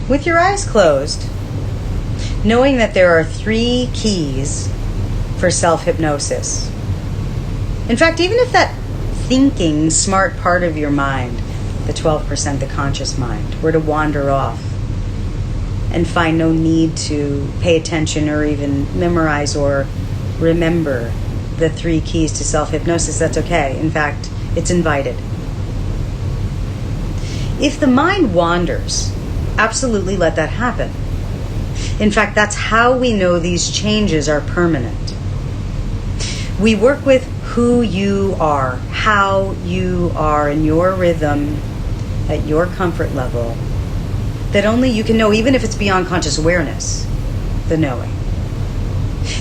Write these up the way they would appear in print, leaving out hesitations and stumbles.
with your eyes closed, knowing that there are 3 keys for self-hypnosis. In fact, even if that thinking, smart part of your mind, the 12%, the conscious mind, were to wander off and find no need to pay attention or even memorize or remember the 3 keys to self-hypnosis, that's okay. In fact, it's invited. If the mind wanders, absolutely let that happen. In fact, that's how we know these changes are permanent. We work with who you are, how you are in your rhythm, at your comfort level, that only you can know, even if it's beyond conscious awareness, the knowing.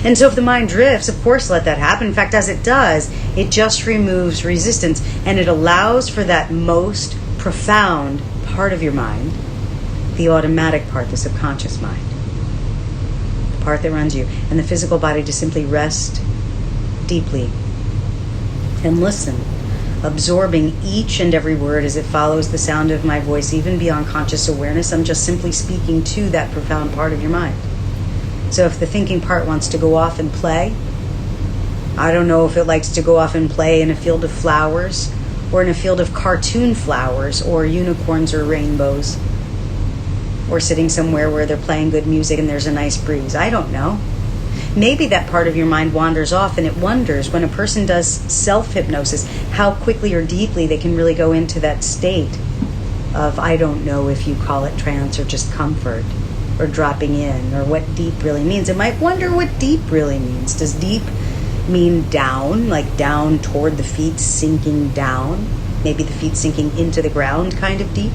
And so if the mind drifts, of course let that happen. In fact, as it does, it just removes resistance, and it allows for that most profound part of your mind, the automatic part, the subconscious mind, the part that runs you, and the physical body to simply rest deeply and listen, absorbing each and every word as it follows the sound of my voice, even beyond conscious awareness. I'm just simply speaking to that profound part of your mind. So if the thinking part wants to go off and play, I don't know if it likes to go off and play in a field of flowers or in a field of cartoon flowers or unicorns or rainbows, or sitting somewhere where they're playing good music and there's a nice breeze. I don't know. Maybe that part of your mind wanders off, and it wonders when a person does self-hypnosis how quickly or deeply they can really go into that state of, I don't know if you call it trance or just comfort or dropping in, or what deep really means. It might wonder what deep really means. Does deep mean down, like down toward the feet, sinking down? Maybe the feet sinking into the ground kind of deep?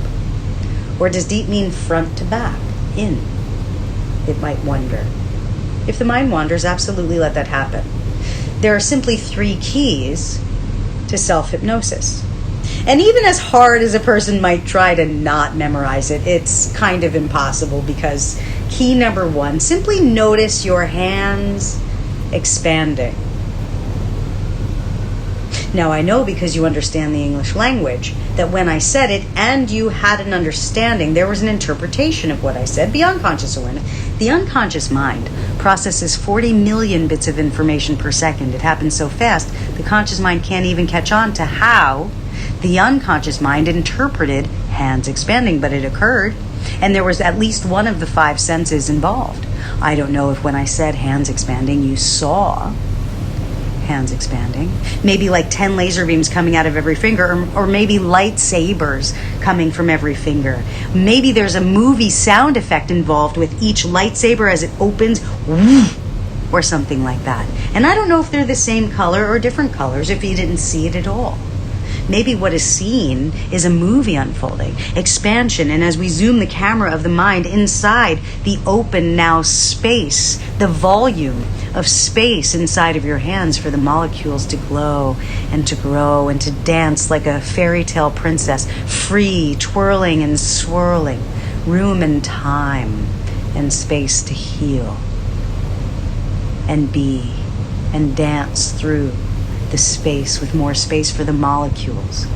Or does deep mean front to back, in? It might wonder. If the mind wanders, absolutely let that happen. There are simply 3 keys to self-hypnosis. And even as hard as a person might try to not memorize it, it's kind of impossible, because key number 1, simply notice your hands expanding. Now, I know, because you understand the English language, that when I said it and you had an understanding, there was an interpretation of what I said beyond conscious awareness. The unconscious mind processes 40 million bits of information per second. It happens so fast, the conscious mind can't even catch on to how the unconscious mind interpreted hands expanding, but it occurred, and there was at least one of the 5 senses involved. I don't know if when I said hands expanding, you saw hands expanding, maybe like 10 laser beams coming out of every finger, or maybe lightsabers coming from every finger. Maybe there's a movie sound effect involved with each lightsaber as it opens, or something like that. And I don't know if they're the same color or different colors if you didn't see it at all. Maybe what is seen is a movie unfolding, expansion, and as we zoom the camera of the mind inside the open now space, the volume of space inside of your hands for the molecules to glow and to grow and to dance like a fairy tale princess, free, twirling and swirling, room and time and space to heal and be and dance through the space with more space for the molecules.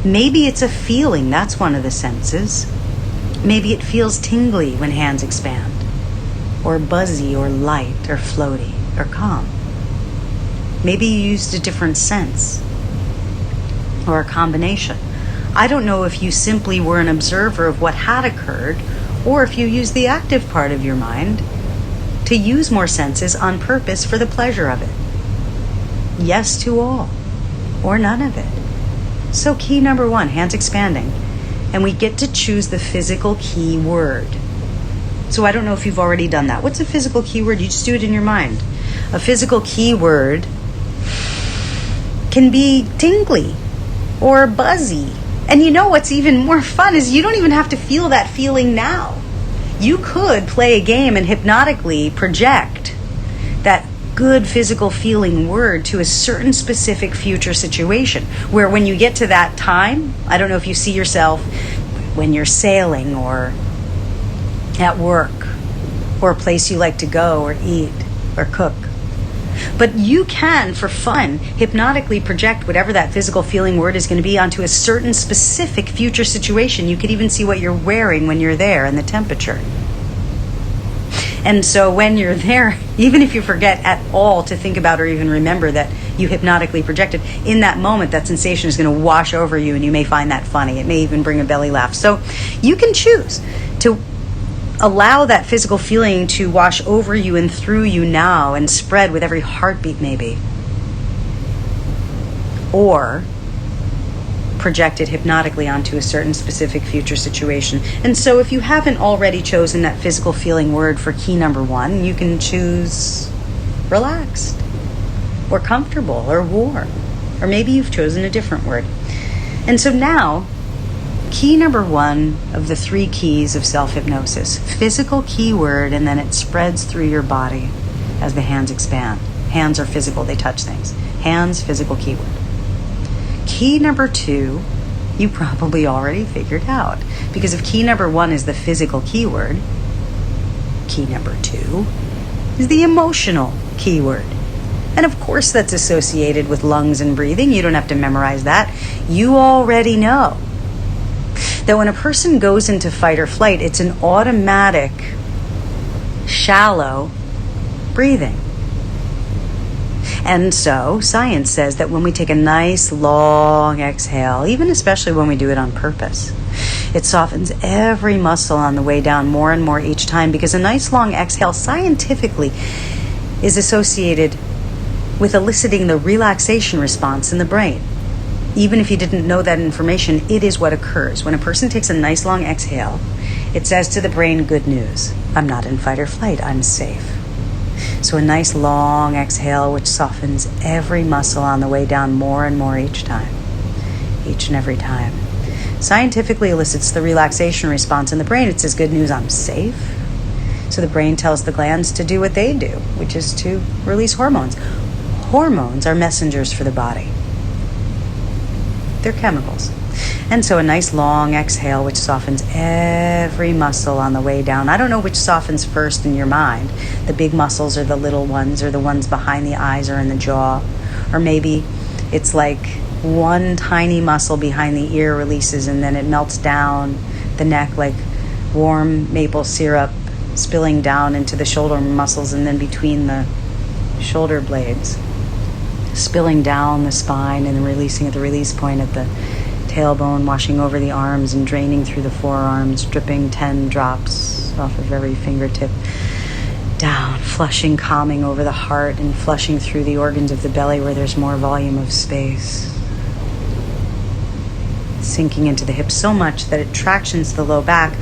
Maybe it's a feeling, that's one of the senses. Maybe it feels tingly when hands expand, or buzzy or light or floaty or calm. Maybe you used a different sense or a combination. I don't know if you simply were an observer of what had occurred, or if you used the active part of your mind to use more senses on purpose for the pleasure of it. Yes to all, or none of it. So key number 1, hands expanding. And we get to choose the physical key word. So I don't know if you've already done that. What's a physical key word? You just do it in your mind. A physical key word can be tingly or buzzy. And you know what's even more fun is you don't even have to feel that feeling now. You could play a game and hypnotically project that good physical feeling word to a certain specific future situation, where when you get to that time, I don't know if you see yourself when you're sailing or at work or a place you like to go or eat or cook. But you can, for fun, hypnotically project whatever that physical feeling word is going to be onto a certain specific future situation. You could even see what you're wearing when you're there and the temperature. And so when you're there, even if you forget at all to think about or even remember that you hypnotically projected, in that moment, that sensation is going to wash over you, and you may find that funny. It may even bring a belly laugh. So you can choose to allow that physical feeling to wash over you and through you now and spread with every heartbeat maybe. Or project it hypnotically onto a certain specific future situation. And so if you haven't already chosen that physical feeling word for key number 1, you can choose relaxed or comfortable or warm. Or maybe you've chosen a different word. And so now, key number 1 of the 3 keys of self-hypnosis, physical keyword, and then it spreads through your body as the hands expand. Hands are physical, they touch things. Hands, physical keyword. Key number 2, you probably already figured out. Because if key number 1 is the physical keyword, key number 2 is the emotional keyword. And of course that's associated with lungs and breathing. You don't have to memorize that. You already know that when a person goes into fight or flight, it's an automatic, shallow breathing. And so science says that when we take a nice long exhale, even especially when we do it on purpose, it softens every muscle on the way down more and more each time, because a nice long exhale scientifically is associated with eliciting the relaxation response in the brain. Even if you didn't know that information, it is what occurs. When a person takes a nice long exhale, it says to the brain, good news. I'm not in fight or flight, I'm safe. So a nice long exhale which softens every muscle on the way down more and more each time. Each and every time. Scientifically elicits the relaxation response in the brain. It says, good news, I'm safe. So the brain tells the glands to do what they do, which is to release hormones. Hormones are messengers for the body. They're chemicals. And so a nice long exhale which softens every muscle on the way down. I don't know which softens first in your mind. The big muscles or the little ones, or the ones behind the eyes or in the jaw. Or maybe it's like one tiny muscle behind the ear releases and then it melts down the neck like warm maple syrup spilling down into the shoulder muscles and then between the shoulder blades, spilling down the spine and then releasing at the release point at the tailbone, washing over the arms and draining through the forearms, dripping 10 drops off of every fingertip down, flushing, calming over the heart and flushing through the organs of the belly where there's more volume of space, sinking into the hips so much that it tractions the low back,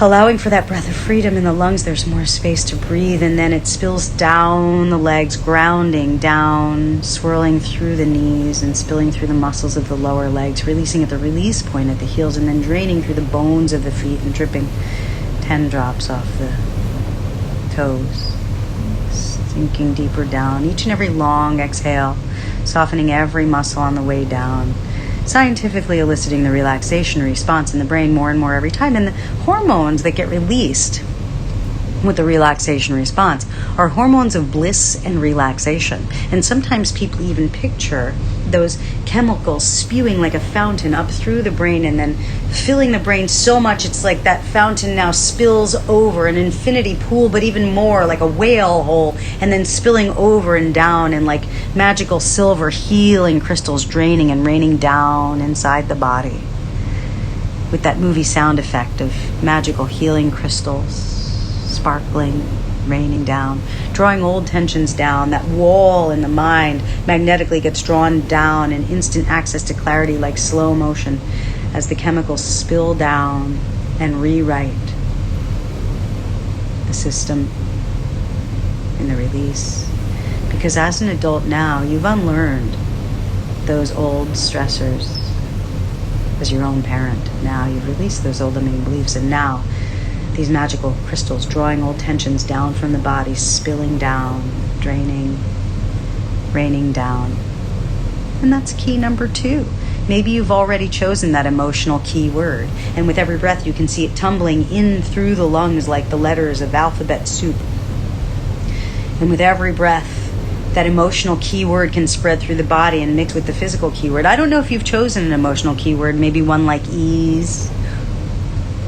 allowing for that breath of freedom in the lungs. There's more space to breathe, and then it spills down the legs, grounding down, swirling through the knees and spilling through the muscles of the lower legs, releasing at the release point at the heels, and then draining through the bones of the feet and dripping 10 drops off the toes, sinking deeper down. Each and every long exhale, softening every muscle on the way down, scientifically eliciting the relaxation response in the brain more and more every time. And the hormones that get released with the relaxation response are hormones of bliss and relaxation. And sometimes people even picture those chemicals spewing like a fountain up through the brain and then filling the brain so much it's like that fountain now spills over, an infinity pool, but even more like a whale hole, and then spilling over and down in like magical silver healing crystals draining and raining down inside the body with that movie sound effect of magical healing crystals sparkling, raining down, drawing old tensions down. That wall in the mind magnetically gets drawn down, and instant access to clarity like slow motion as the chemicals spill down and rewrite the system in the release. Because as an adult now, you've unlearned those old stressors. As your own parent, now you've released those old limiting beliefs, and now these magical crystals drawing old tensions down from the body, spilling down, draining, raining down. And that's key number 2. Maybe you've already chosen that emotional key word, and with every breath you can see it tumbling in through the lungs like the letters of alphabet soup. And with every breath, that emotional keyword can spread through the body and mix with the physical keyword. I don't know if you've chosen an emotional keyword, maybe one like ease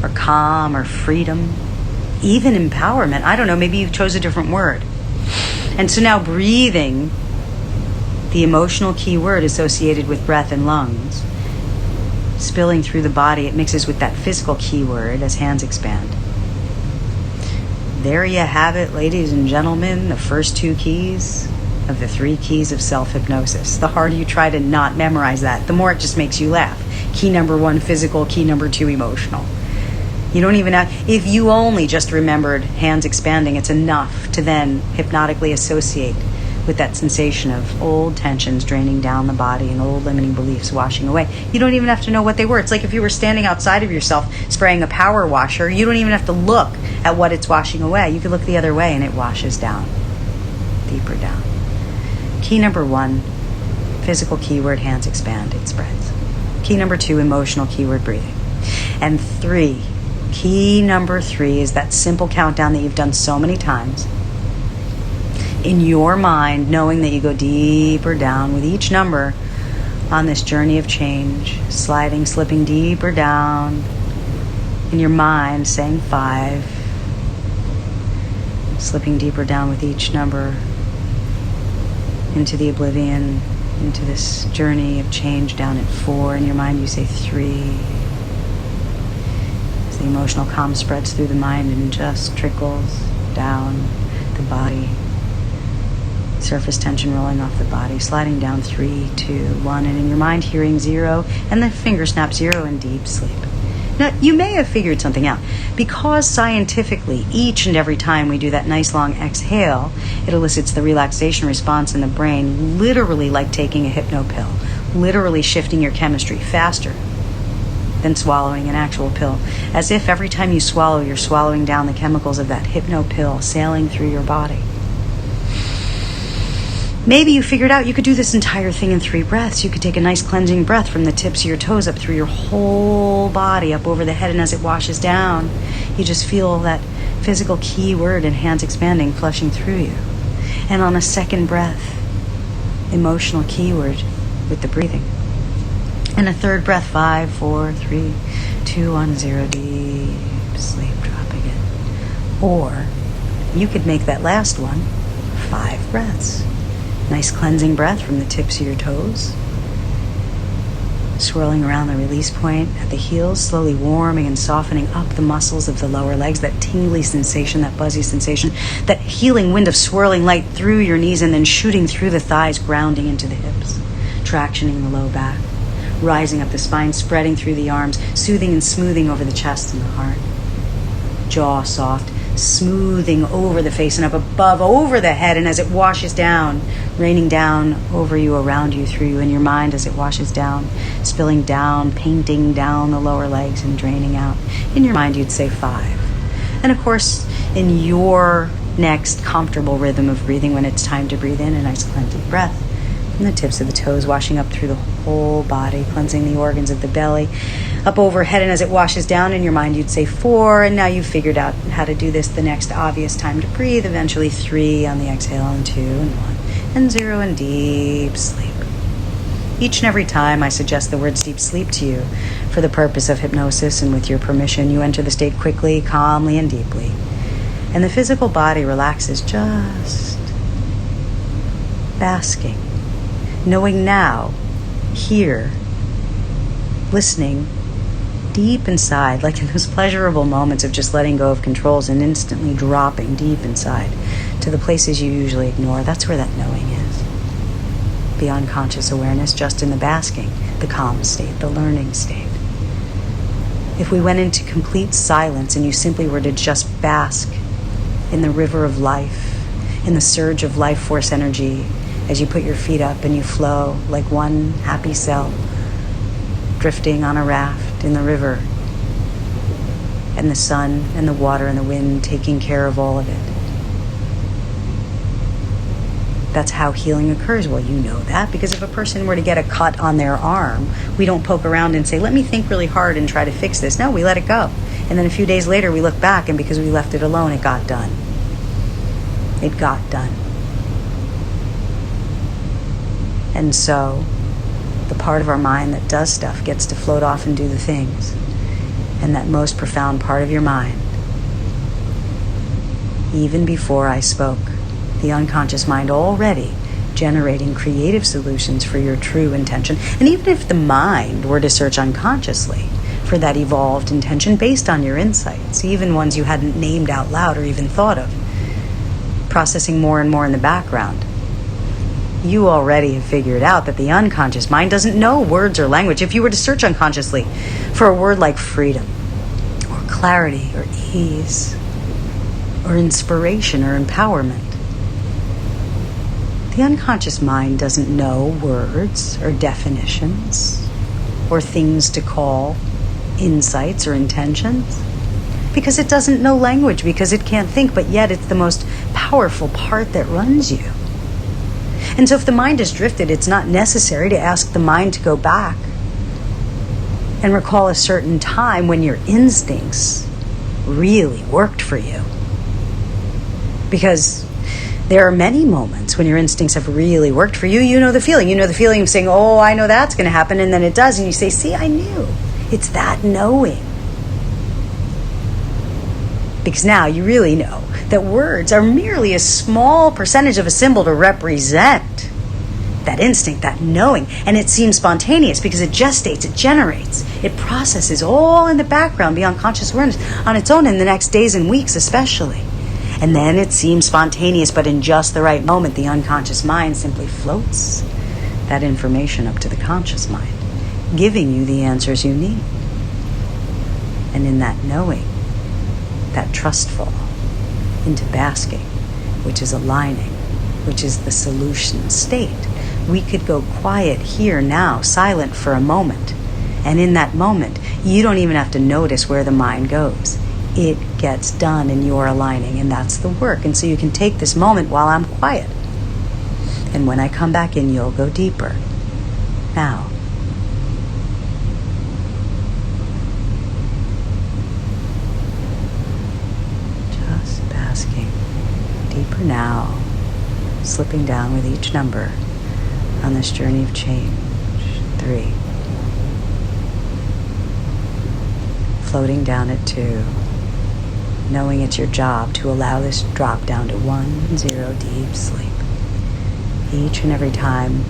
or calm or freedom, even empowerment. I don't know, maybe you've chose a different word. And so now breathing, the emotional keyword associated with breath and lungs, spilling through the body, it mixes with that physical keyword as hands expand. There you have it, ladies and gentlemen, the first 2 keys of the 3 keys of self-hypnosis. The harder you try to not memorize that, the more it just makes you laugh. Key number 1, physical. Key number 2, emotional. You don't even have, if you only just remembered hands expanding, it's enough to then hypnotically associate with that sensation of old tensions draining down the body and old limiting beliefs washing away. You don't even have to know what they were. It's like if you were standing outside of yourself spraying a power washer, you don't even have to look at what it's washing away. You can look the other way and it washes down, deeper down. Key number 1, physical keyword, hands expand, it spreads. Key number 2, emotional keyword, breathing. And 3, key number 3 is that simple countdown that you've done so many times. In your mind, knowing that you go deeper down with each number on this journey of change, slipping deeper down. In your mind, saying 5, slipping deeper down with each number into the oblivion, into this journey of change down at 4. In your mind, you say 3. As the emotional calm spreads through the mind and just trickles down the body. Surface tension rolling off the body, sliding down 3, 2, 1, and in your mind hearing 0, and the finger snap 0 in deep sleep. Now, you may have figured something out. Because scientifically, each and every time we do that nice long exhale, it elicits the relaxation response in the brain, literally like taking a hypno pill, literally shifting your chemistry faster than swallowing an actual pill. As if every time you swallow, you're swallowing down the chemicals of that hypno pill sailing through your body. Maybe you figured out you could do this entire thing in 3 breaths. You could take a nice cleansing breath from the tips of your toes up through your whole body, up over the head, and as it washes down, you just feel that physical keyword and hands expanding, flushing through you. And on a second breath, emotional keyword with the breathing. And a third breath, 5, 4, 3, 2, 1, 0, deep sleep, dropping it. Or you could make that last one 5 breaths. Nice cleansing breath from the tips of your toes, swirling around the release point at the heels, slowly warming and softening up the muscles of the lower legs, that tingly sensation, that buzzy sensation, that healing wind of swirling light through your knees and then shooting through the thighs, grounding into the hips, tractioning the low back, rising up the spine, spreading through the arms, soothing and smoothing over the chest and the heart. Jaw soft, smoothing over the face and up above, over the head, and as it washes down, raining down over you, around you, through you, in your mind as it washes down, spilling down, painting down the lower legs and draining out. In your mind, you'd say 5. And of course, in your next comfortable rhythm of breathing, when it's time to breathe in, a nice cleansing breath from the tips of the toes, washing up through the whole body, cleansing the organs of the belly, up overhead, and as it washes down, in your mind you'd say 4, and now you've figured out how to do this the next obvious time to breathe, eventually 3 on the exhale, and 2, and 1, and 0, and deep sleep. Each and every time I suggest the words deep sleep to you for the purpose of hypnosis, and with your permission, you enter the state quickly, calmly, and deeply, and the physical body relaxes, just basking, knowing now, here, listening deep inside, like in those pleasurable moments of just letting go of controls and instantly dropping deep inside to the places you usually ignore. That's where that knowing is. Beyond conscious awareness, just in the basking, the calm state, the learning state. If we went into complete silence and you simply were to just bask in the river of life, in the surge of life force energy, as you put your feet up and you flow like one happy cell, drifting on a raft in the river, and the sun and the water and the wind taking care of all of it. That's how healing occurs. Well, you know that, because if a person were to get a cut on their arm, we don't poke around and say, let me think really hard and try to fix this. No, we let it go. And then a few days later, we look back, and because we left it alone, it got done. It got done. And so the part of our mind that does stuff gets to float off and do the things. And that most profound part of your mind, even before I spoke, the unconscious mind already generating creative solutions for your true intention. And even if the mind were to search unconsciously for that evolved intention based on your insights, even ones you hadn't named out loud or even thought of, processing more and more in the background, you already have figured out that the unconscious mind doesn't know words or language. If you were to search unconsciously for a word like freedom, or clarity, or ease, or inspiration, or empowerment, the unconscious mind doesn't know words or definitions or things to call insights or intentions because it doesn't know language, because it can't think, but yet it's the most powerful part that runs you. And so if the mind is drifted, it's not necessary to ask the mind to go back and recall a certain time when your instincts really worked for you. Because there are many moments when your instincts have really worked for you. You know the feeling. You know the feeling of saying, oh, I know that's going to happen. And then it does. And you say, see, I knew. It's that knowing. Because now you really know that words are merely a small percentage of a symbol to represent that instinct, that knowing. And it seems spontaneous because it gestates, it generates, it processes all in the background beyond conscious awareness on its own in the next days and weeks especially. And then it seems spontaneous, but in just the right moment, the unconscious mind simply floats that information up to the conscious mind, giving you the answers you need. And in that knowing, that trustful, into basking, which is aligning, which is the solution state, we could go quiet here now, silent for a moment. And in that moment, you don't even have to notice where the mind goes. It gets done and you're aligning, and that's the work. And so you can take this moment while I'm quiet. And when I come back in, you'll go deeper. Now. Just basking deeper now, slipping down with each number on this journey of change. 3. Floating down at 2. Knowing it's your job to allow this drop down to 1, 0 deep sleep. Each and every time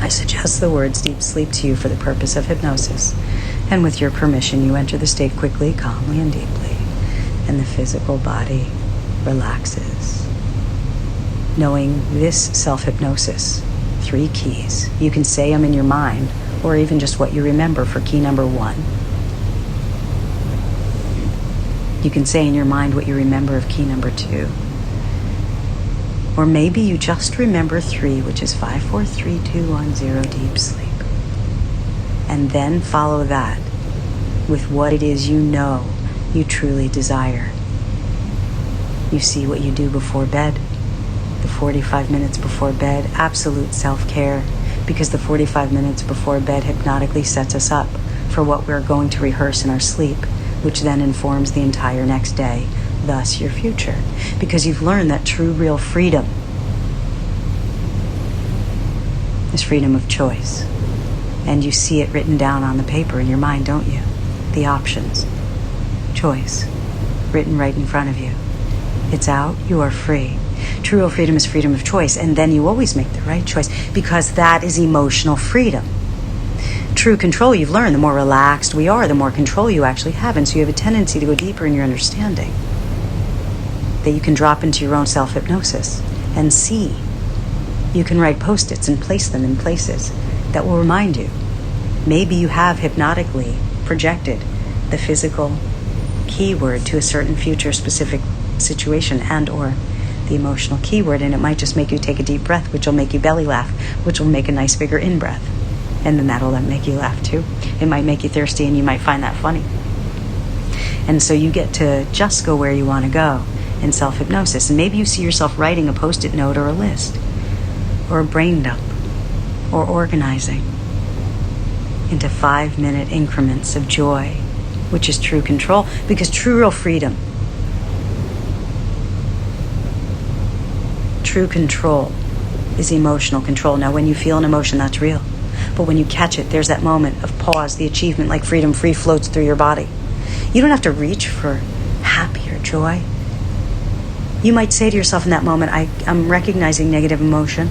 I suggest the words deep sleep to you for the purpose of hypnosis, and with your permission you enter the state quickly, calmly, and deeply, and the physical body relaxes. Knowing this self-hypnosis, 3 keys. You can say them in your mind, or even just what you remember for key number 1. You can say in your mind what you remember of key number 2. Or maybe you just remember 3, which is 5, 4, 3, 2, 1, 0, deep sleep. And then follow that with what it is you know you truly desire. You see what you do before bed, the 45 minutes before bed, absolute self-care, because the 45 minutes before bed hypnotically sets us up for what we're going to rehearse in our sleep, which then informs the entire next day, thus your future. Because you've learned that true, real freedom is freedom of choice. And you see it written down on the paper in your mind, don't you? The options. Choice. Written right in front of you. It's out, you are free. True, real freedom is freedom of choice. And then you always make the right choice, because that is emotional freedom. True control, you've learned, the more relaxed we are, the more control you actually have. And so you have a tendency to go deeper in your understanding. That you can drop into your own self-hypnosis and see. You can write Post-its and place them in places that will remind you. Maybe you have hypnotically projected the physical keyword to a certain future specific situation, and or the emotional keyword, and it might just make you take a deep breath, which will make you belly laugh, which will make a nice bigger in-breath. And then that'll make you laugh too. It might make you thirsty and you might find that funny. And so you get to just go where you want to go in self-hypnosis. And maybe you see yourself writing a Post-it note or a list or a brain dump or organizing into 5-minute increments of joy, which is true control, because true real freedom, true control is emotional control. Now, when you feel an emotion, that's real. But when you catch it, there's that moment of pause, the achievement, like freedom free floats through your body. You don't have to reach for happy or joy. You might say to yourself in that moment, I'm recognizing negative emotion.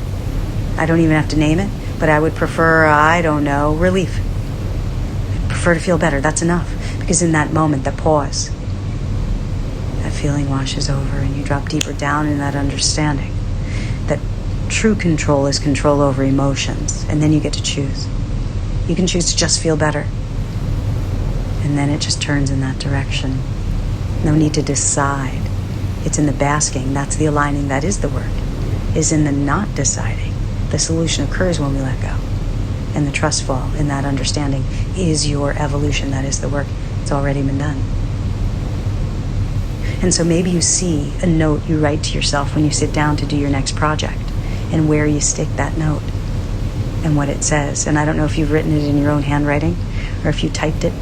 I don't even have to name it, but I would prefer, I don't know, relief. I prefer to feel better. That's enough. Because in that moment, that pause, that feeling washes over and you drop deeper down in that understanding that true control is control over emotions. And then you get to choose. You can choose to just feel better. And then it just turns in that direction. No need to decide. It's in the basking. That's the aligning. That is the work. Is in the not deciding. The solution occurs when we let go. And the trust fall in that understanding is your evolution. That is the work. It's already been done. And so maybe you see a note you write to yourself when you sit down to do your next project and where you stick that note and what it says. And I don't know if you've written it in your own handwriting or if you typed it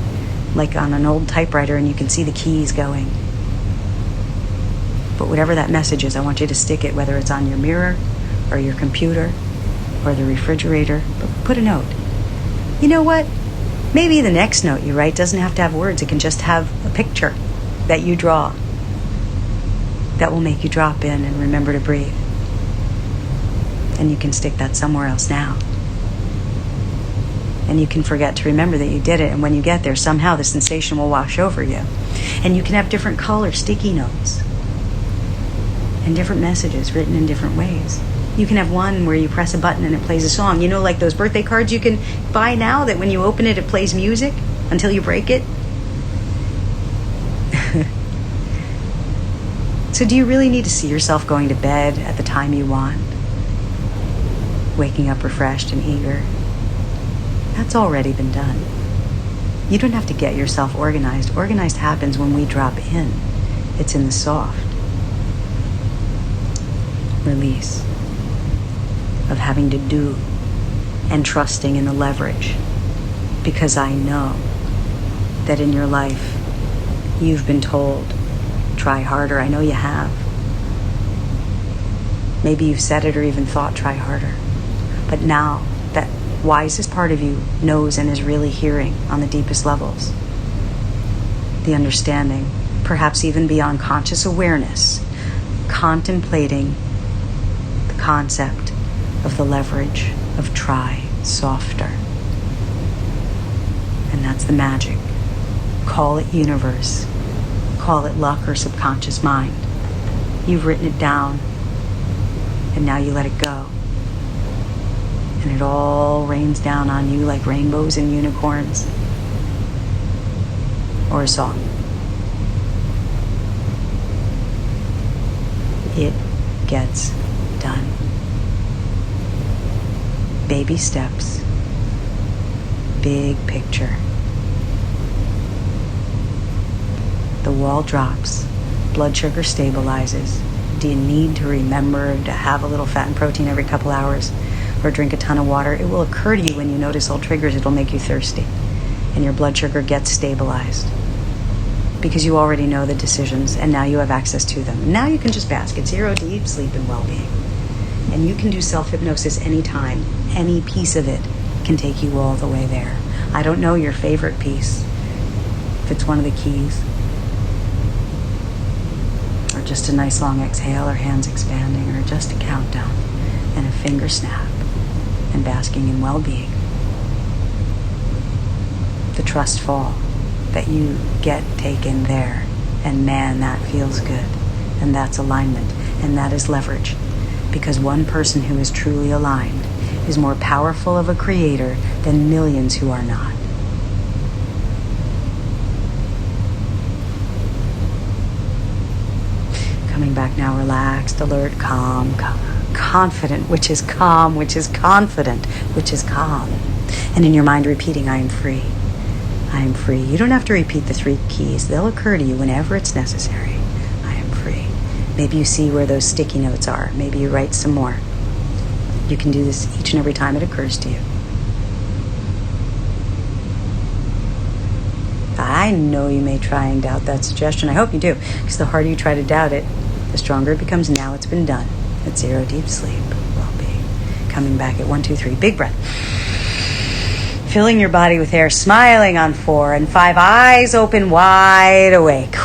like on an old typewriter and you can see the keys going. But whatever that message is, I want you to stick it, whether it's on your mirror or your computer or the refrigerator. But put a note. You know what? Maybe the next note you write doesn't have to have words. It can just have a picture that you draw that will make you drop in and remember to breathe. And you can stick that somewhere else now. And you can forget to remember that you did it. And when you get there, somehow the sensation will wash over you. And you can have different color sticky notes and different messages written in different ways. You can have one where you press a button and it plays a song. You know, like those birthday cards you can buy now that when you open it, it plays music until you break it. So do you really need to see yourself going to bed at the time you want? Waking up refreshed and eager? That's already been done. You don't have to get yourself organized. Organized happens when we drop in. It's in the soft release of having to do and trusting in the leverage. Because I know that in your life you've been told, try harder. I know you have. Maybe you've said it or even thought, try harder. But now that wisest part of you knows and is really hearing on the deepest levels. The understanding, perhaps even beyond conscious awareness, contemplating the concept of the leverage of try softer. And that's the magic. Call it universe. Call it luck or subconscious mind. You've written it down and now you let it go. And it all rains down on you like rainbows and unicorns. Or a song. It gets done. Baby steps. Big picture. The wall drops. Blood sugar stabilizes. Do you need to remember to have a little fat and protein every couple hours? Or drink a ton of water? It will occur to you when you notice all triggers. It'll make you thirsty. And your blood sugar gets stabilized. Because you already know the decisions and now you have access to them. Now you can just bask. It's zero deep sleep and well-being. And you can do self-hypnosis anytime. Any piece of it can take you all the way there. I don't know your favorite piece. If it's one of the keys. Or just a nice long exhale or hands expanding or just a countdown and a finger snap and basking in well-being. The trust fall that you get taken there. And man, that feels good. And that's alignment. And that is leverage. Because one person who is truly aligned is more powerful of a creator than millions who are not. Coming back now, relaxed, alert, calm, confident, which is calm, which is confident, which is calm. And in your mind repeating, I am free. I am free. You don't have to repeat the 3 keys. They'll occur to you whenever it's necessary. I am free. Maybe you see where those sticky notes are. Maybe you write some more. You can do this each and every time it occurs to you. I know you may try and doubt that suggestion. I hope you do, because the harder you try to doubt it, the stronger it becomes. Now it's been done. It's zero deep sleep, well-being. coming back at 1, 2, 3. Big breath. Filling your body with air, smiling on 4 and 5. Eyes open wide awake.